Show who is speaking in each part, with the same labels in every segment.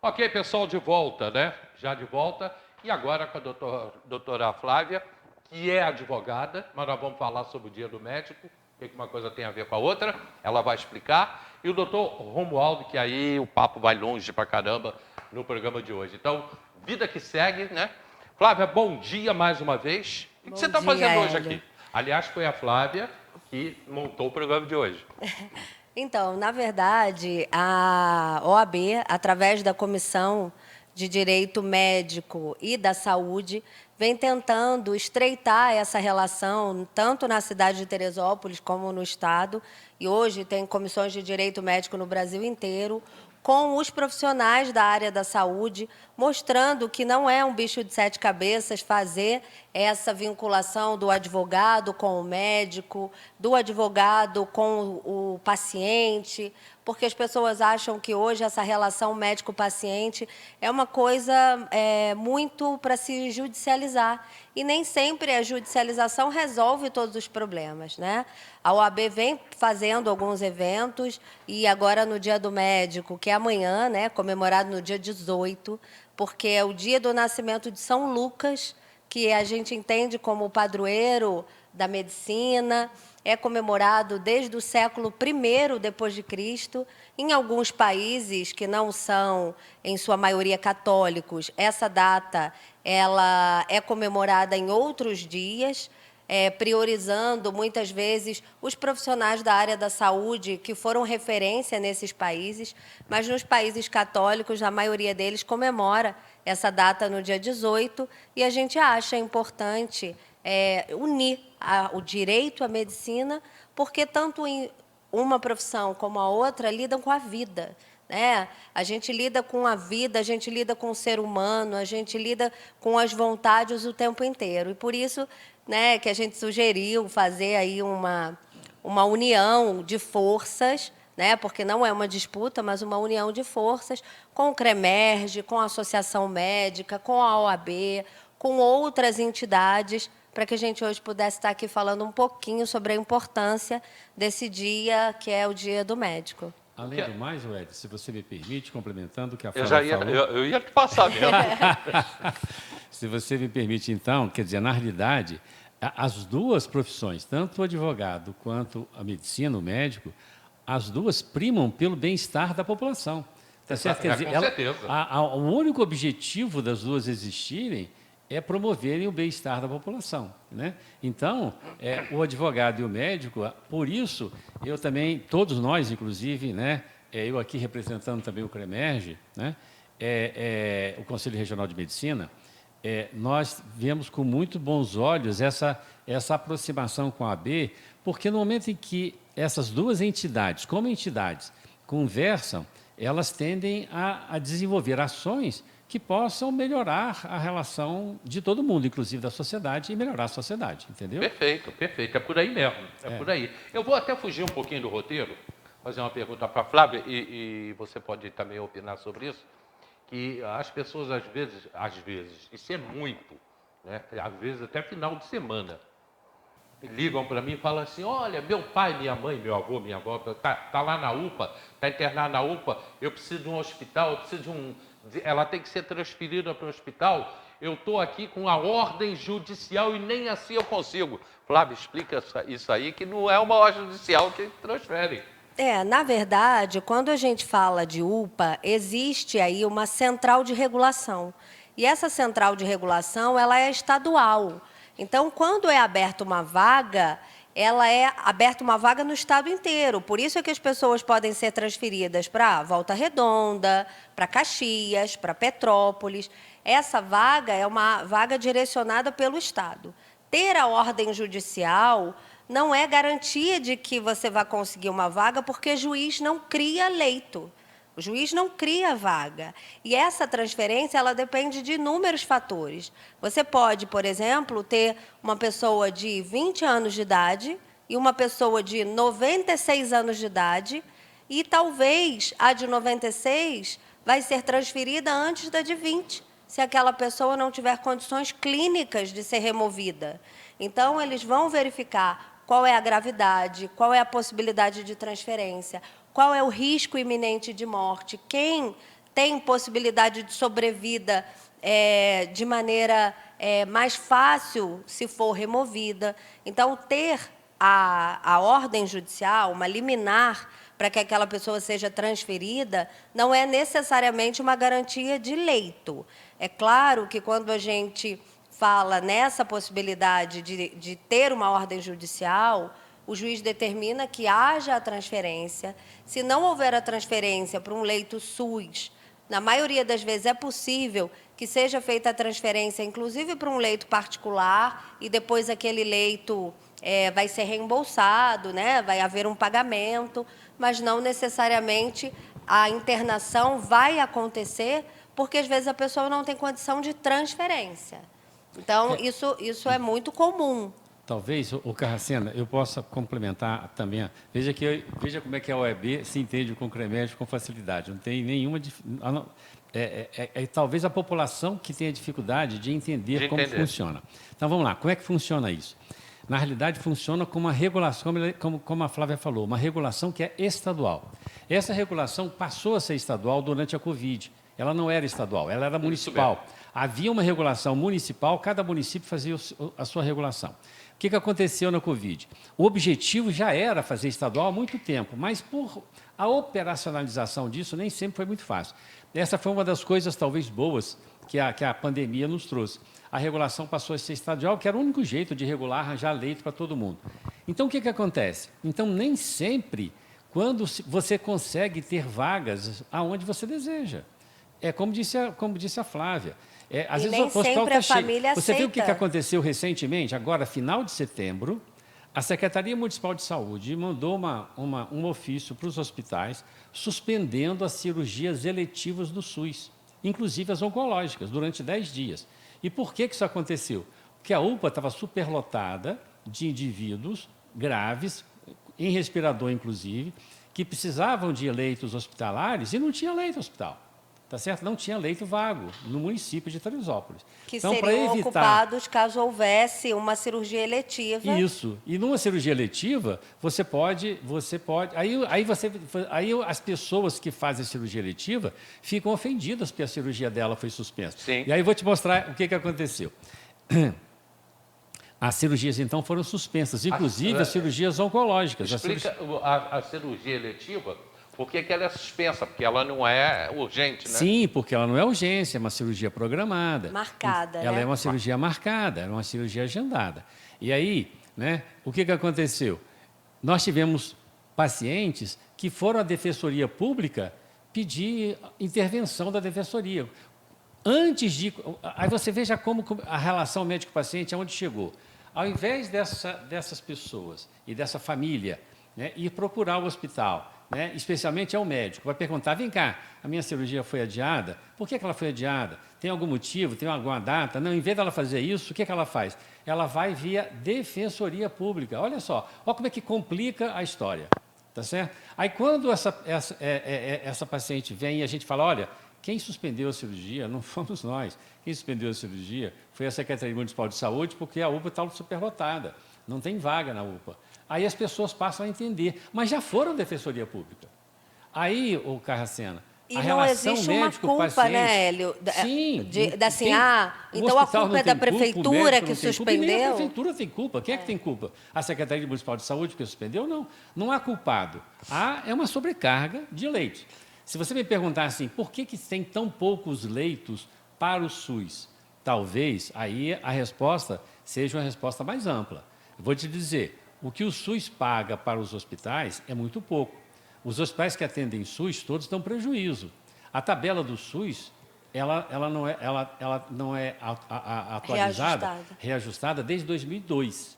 Speaker 1: Ok, pessoal, de volta, né? Já de volta. E agora com a doutora Flávia, que é advogada, mas nós vamos falar sobre o Dia do Médico, o que uma coisa tem a ver com a outra, ela vai explicar. E o doutor Romualdo, que aí o papo vai longe pra caramba no programa de hoje. Então, vida que segue, né? Flávia, bom dia mais uma vez. O que você está fazendo hoje aqui? Aliás, foi a Flávia que montou o programa de hoje.
Speaker 2: Então, na verdade, a OAB, através da Comissão de Direito Médico e da Saúde, vem tentando estreitar essa relação, tanto na cidade de Teresópolis como no Estado, e hoje tem comissões de direito médico no Brasil inteiro, com os profissionais da área da saúde, mostrando que não é um bicho de sete cabeças fazer essa vinculação do advogado com o médico, do advogado com o paciente, porque as pessoas acham que hoje essa relação médico-paciente é uma coisa muito para se judicializar. E nem sempre a judicialização resolve todos os problemas, né? A OAB vem fazendo alguns eventos e agora no Dia do Médico, que é amanhã, né, comemorado no dia 18, porque é o dia do nascimento de São Lucas, que a gente entende como o padroeiro da medicina, é comemorado desde o século I depois de Cristo. Em alguns países que não são, em sua maioria, católicos, essa data ela é comemorada em outros dias, priorizando, muitas vezes, os profissionais da área da saúde que foram referência nesses países, mas nos países católicos, a maioria deles comemora essa data no dia 18, e a gente acha importante unir o direito à medicina, porque tanto em uma profissão como a outra lidam com a vida, né? A gente lida com a vida, a gente lida com o ser humano, a gente lida com as vontades o tempo inteiro. E por isso, né, que a gente sugeriu fazer aí uma união de forças, né, porque não é uma disputa, mas uma união de forças com o CREMERGE, com a Associação Médica, com a OAB, com outras entidades, para que a gente hoje pudesse estar aqui falando um pouquinho sobre a importância desse dia, que é o Dia do Médico.
Speaker 3: Além do mais, Ed, se você me permite, complementando o que a
Speaker 1: Eu
Speaker 3: Flávia falou...
Speaker 1: Eu ia te passar mesmo.
Speaker 3: Se você me permite, então, quer dizer, na realidade, as duas profissões, tanto o advogado quanto a medicina, o médico, as duas primam pelo bem-estar da população. Tá certo? Quer dizer,
Speaker 1: com certeza.
Speaker 3: O único objetivo das duas existirem é promoverem o bem-estar da população, né? Então, o advogado e o médico, por isso, eu também, todos nós, inclusive, né, eu aqui representando também o CREMERGE, né, o Conselho Regional de Medicina, nós vemos com muito bons olhos essa aproximação com a AB, porque no momento em que essas duas entidades, como entidades, conversam, elas tendem a desenvolver ações que possam melhorar a relação de todo mundo, inclusive da sociedade, e melhorar a sociedade, entendeu?
Speaker 1: Perfeito, perfeito. É por aí mesmo, por aí. Eu vou até fugir um pouquinho do roteiro, fazer uma pergunta para a Flávia, e você pode também opinar sobre isso, que as pessoas, às vezes, isso é muito, né? Às vezes até final de semana, ligam para mim e falam assim, olha, meu pai, minha mãe, meu avô, minha avó, tá lá na UPA, está internado na UPA, eu preciso de um hospital, eu preciso de ela tem que ser transferida para o hospital, eu estou aqui com a ordem judicial e nem assim eu consigo. Flávio, explica isso aí, que não é uma ordem judicial que transfere.
Speaker 2: Na verdade, quando a gente fala de UPA, existe aí uma central de regulação. E essa central de regulação, ela é estadual. Então, quando é aberta uma vaga, ela é aberta uma vaga no estado inteiro. Por isso é que as pessoas podem ser transferidas para Volta Redonda, para Caxias, para Petrópolis. Essa vaga é uma vaga direcionada pelo estado. Ter a ordem judicial não é garantia de que você vai conseguir uma vaga, porque juiz não cria leito. O juiz não cria vaga. E essa transferência, ela depende de inúmeros fatores. Você pode, por exemplo, ter uma pessoa de 20 anos de idade e uma pessoa de 96 anos de idade, e talvez a de 96 vai ser transferida antes da de 20, se aquela pessoa não tiver condições clínicas de ser removida. Então, eles vão verificar qual é a gravidade, qual é a possibilidade de transferência, qual é o risco iminente de morte, quem tem possibilidade de sobrevida de maneira mais fácil se for removida. Então, ter a ordem judicial, uma liminar, para que aquela pessoa seja transferida, não é necessariamente uma garantia de leito. É claro que quando a gente fala nessa possibilidade de ter uma ordem judicial, o juiz determina que haja a transferência. Se não houver a transferência para um leito SUS, na maioria das vezes é possível que seja feita a transferência, inclusive para um leito particular, e depois aquele leito vai ser reembolsado, né? Vai haver um pagamento, mas não necessariamente a internação vai acontecer, porque às vezes a pessoa não tem condição de transferência. Então, isso é muito comum.
Speaker 3: Talvez, o Carracena, eu possa complementar também. Veja como é que a OAB se entende com o CREMED com facilidade. Não tem nenhuma... talvez a população que tenha dificuldade de entender como funciona. Então, vamos lá. Como é que funciona isso? Na realidade, funciona como uma regulação, como a Flávia falou, uma regulação que é estadual. Essa regulação passou a ser estadual durante a Covid. Ela não era estadual, ela era municipal. Havia uma regulação municipal, cada município fazia a sua regulação. O que aconteceu na Covid? O objetivo já era fazer estadual há muito tempo, mas por a operacionalização disso nem sempre foi muito fácil. Essa foi uma das coisas talvez boas que a pandemia nos trouxe. A regulação passou a ser estadual, que era o único jeito de regular, arranjar leito para todo mundo. Então, o que acontece? Então, nem sempre, quando você consegue ter vagas aonde você deseja. É como disse a Flávia. Às vezes
Speaker 2: nem
Speaker 3: o hospital
Speaker 2: sempre a
Speaker 3: cheio.
Speaker 2: família
Speaker 3: Você viu o que
Speaker 2: aceita.
Speaker 3: aconteceu recentemente? Agora, final de setembro, a Secretaria Municipal de Saúde mandou um ofício para os hospitais suspendendo as cirurgias eletivas do SUS, inclusive as oncológicas, durante 10 dias. E por que isso aconteceu? Porque a UPA estava superlotada de indivíduos graves, em respirador inclusive, que precisavam de leitos hospitalares e não tinha leito hospital. Tá certo? Não tinha leito vago no município de Teresópolis.
Speaker 2: Que
Speaker 3: então,
Speaker 2: seriam
Speaker 3: evitar...
Speaker 2: ocupados caso houvesse uma cirurgia eletiva.
Speaker 3: Isso. E numa cirurgia eletiva, você pode... Aí as pessoas que fazem cirurgia eletiva ficam ofendidas porque a cirurgia dela foi suspensa.
Speaker 1: Sim.
Speaker 3: E aí eu vou te mostrar o que aconteceu. As cirurgias, então, foram suspensas, inclusive as cirurgias oncológicas.
Speaker 1: Explica a cirurgia eletiva, por que ela é suspensa? Porque ela não é urgente, né?
Speaker 3: Sim, porque ela não é urgência, é uma cirurgia programada.
Speaker 2: Marcada,
Speaker 3: Ela
Speaker 2: né?
Speaker 3: é uma cirurgia marcada, é uma cirurgia agendada. E aí, né, o que aconteceu? Nós tivemos pacientes que foram à Defensoria Pública pedir intervenção da Defensoria. Antes de... Aí você veja como a relação médico-paciente, aonde chegou. Ao invés dessas pessoas e dessa família, né, ir procurar o hospital, né, especialmente ao médico, vai perguntar, vem cá, a minha cirurgia foi adiada, por que ela foi adiada? Tem algum motivo, tem alguma data? Não, em vez dela fazer isso, o que ela faz? Ela vai via Defensoria Pública. Olha só, olha como é que complica a história, tá certo? Aí quando essa paciente vem e a gente fala, olha, quem suspendeu a cirurgia não fomos nós. Quem suspendeu a cirurgia foi a Secretaria Municipal de Saúde, porque a UPA está superlotada, não tem vaga na UPA. Aí as pessoas passam a entender, mas já foram à Defensoria Pública. Aí, o Carracena,
Speaker 2: E
Speaker 3: a
Speaker 2: não
Speaker 3: relação
Speaker 2: existe uma culpa, né, Hélio?
Speaker 3: Sim.
Speaker 2: Então a culpa é da prefeitura que suspendeu?
Speaker 3: Nem a prefeitura tem culpa. Quem é que tem culpa? A Secretaria Municipal de Saúde que suspendeu? Não. Não há culpado. É uma sobrecarga de leitos. Se você me perguntar assim, por que tem tão poucos leitos para o SUS? Talvez aí a resposta seja uma resposta mais ampla. Eu vou te dizer, o que o SUS paga para os hospitais é muito pouco. Os hospitais que atendem SUS, todos dão prejuízo. A tabela do SUS, ela não é atualizada, reajustada desde 2002.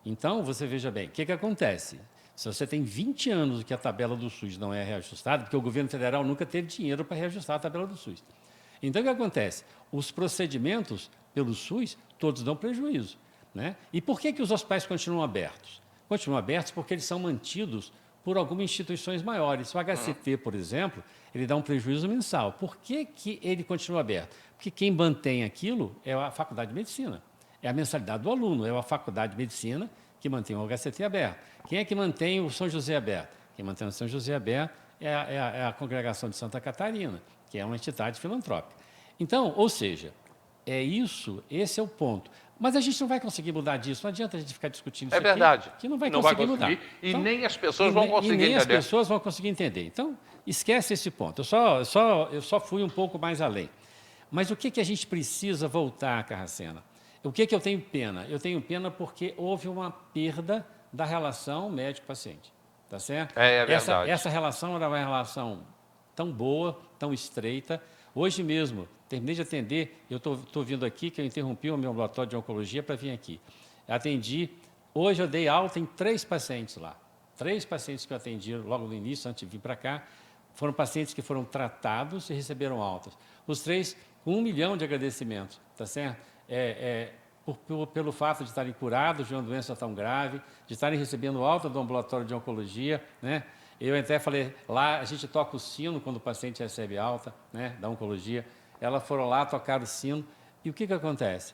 Speaker 3: Então, você veja bem, o que acontece? Se você tem 20 anos que a tabela do SUS não é reajustada, porque o governo federal nunca teve dinheiro para reajustar a tabela do SUS. Então, o que acontece? Os procedimentos pelo SUS, todos dão prejuízo, né? E por que os hospitais continuam abertos? Continuam abertos porque eles são mantidos por algumas instituições maiores. O HCT, por exemplo, ele dá um prejuízo mensal. Por que ele continua aberto? Porque quem mantém aquilo é a Faculdade de Medicina. É a mensalidade do aluno, é a Faculdade de Medicina que mantém o HCT aberto. Quem é que mantém o São José aberto? Quem mantém o São José aberto é a Congregação de Santa Catarina. que é uma entidade filantrópica. Então, ou seja, esse é o ponto. Mas a gente não vai conseguir mudar disso, não adianta a gente ficar discutindo isso
Speaker 1: verdade.
Speaker 3: aqui, que não vai conseguir mudar.
Speaker 1: E
Speaker 3: Então,
Speaker 1: nem as pessoas vão conseguir
Speaker 3: nem as
Speaker 1: entender.
Speaker 3: pessoas vão conseguir entender. Então, esquece esse ponto. Eu só fui um pouco mais além. Mas o que a gente precisa voltar, Carracena? O que eu tenho pena? Eu tenho pena porque houve uma perda da relação médico-paciente. Tá certo?
Speaker 1: É verdade.
Speaker 3: Essa relação era uma relação tão boa, tão estreita. Hoje mesmo, terminei de atender, eu estou vindo aqui, que eu interrompi o meu ambulatório de oncologia para vir aqui. Atendi, hoje eu dei alta em 3 pacientes lá. 3 pacientes que eu atendi logo no início, antes de vir para cá, foram pacientes que foram tratados e receberam altas. Os 3, com 1 milhão de agradecimentos, tá certo? Pelo fato de estarem curados de uma doença tão grave, de estarem recebendo alta do ambulatório de oncologia, né? Eu até falei, lá a gente toca o sino quando o paciente recebe alta, né, da oncologia. Elas foram lá, tocaram o sino. E o que acontece?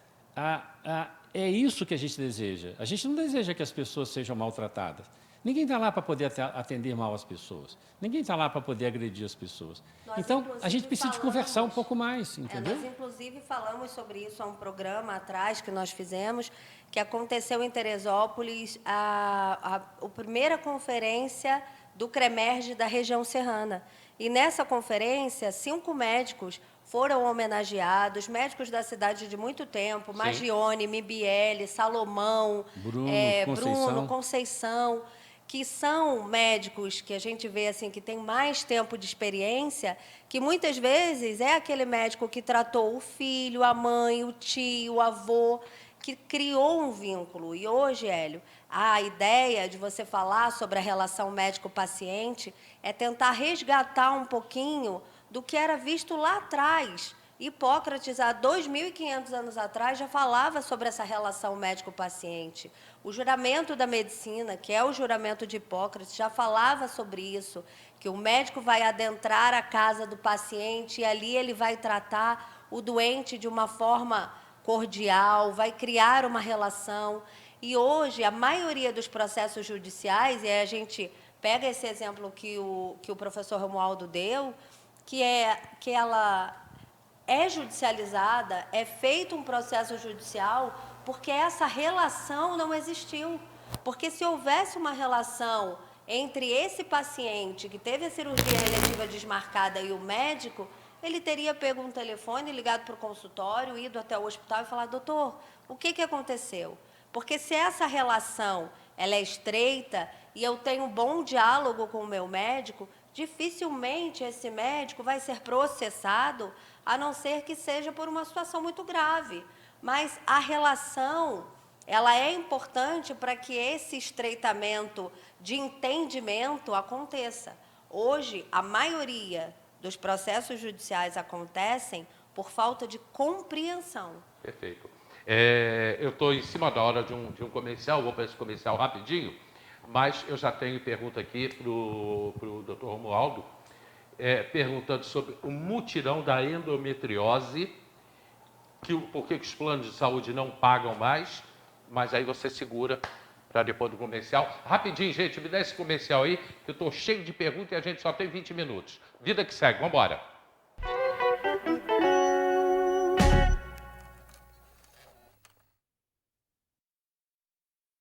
Speaker 3: É isso que a gente deseja. A gente não deseja que as pessoas sejam maltratadas. Ninguém está lá para poder atender mal as pessoas. Ninguém está lá para poder agredir as pessoas. Então, a gente precisa de conversar um pouco mais, entendeu?
Speaker 2: Nós, inclusive, falamos sobre isso há um programa atrás que nós fizemos, que aconteceu em Teresópolis, a primeira conferência do CREMERGE da região serrana. E nessa conferência, 5 médicos foram homenageados, médicos da cidade de muito tempo,
Speaker 1: Sim.
Speaker 2: Magione, Mibiele, Salomão, Bruno, Conceição, que são médicos que a gente vê assim que tem mais tempo de experiência, que muitas vezes é aquele médico que tratou o filho, a mãe, o tio, o avô, que criou um vínculo. E hoje, Hélio, a ideia de você falar sobre a relação médico-paciente é tentar resgatar um pouquinho do que era visto lá atrás. Hipócrates, há 2.500 anos atrás, já falava sobre essa relação médico-paciente. O juramento da medicina, que é o juramento de Hipócrates, já falava sobre isso, que o médico vai adentrar a casa do paciente e ali ele vai tratar o doente de uma forma cordial, vai criar uma relação. E hoje, a maioria dos processos judiciais, e a gente pega esse exemplo que o professor Romualdo deu, que ela é judicializada, é feito um processo judicial porque essa relação não existiu. Porque se houvesse uma relação entre esse paciente que teve a cirurgia eletiva desmarcada e o médico, ele teria pego um telefone, ligado para o consultório, ido até o hospital e falado, doutor, o que aconteceu? Porque se essa relação ela é estreita e eu tenho um bom diálogo com o meu médico, dificilmente esse médico vai ser processado, a não ser que seja por uma situação muito grave. Mas a relação, ela é importante para que esse estreitamento de entendimento aconteça. Hoje, a maioria dos processos judiciais acontecem por falta de compreensão.
Speaker 1: Perfeito. Eu estou em cima da hora de um comercial, vou para esse comercial rapidinho, mas eu já tenho pergunta aqui para o Dr. Romualdo, perguntando sobre o mutirão da endometriose, por que os planos de saúde não pagam mais, mas aí você segura para depois do comercial. Rapidinho, gente, me dá esse comercial aí, que eu estou cheio de perguntas e a gente só tem 20 minutos. Vida que segue, vamos embora.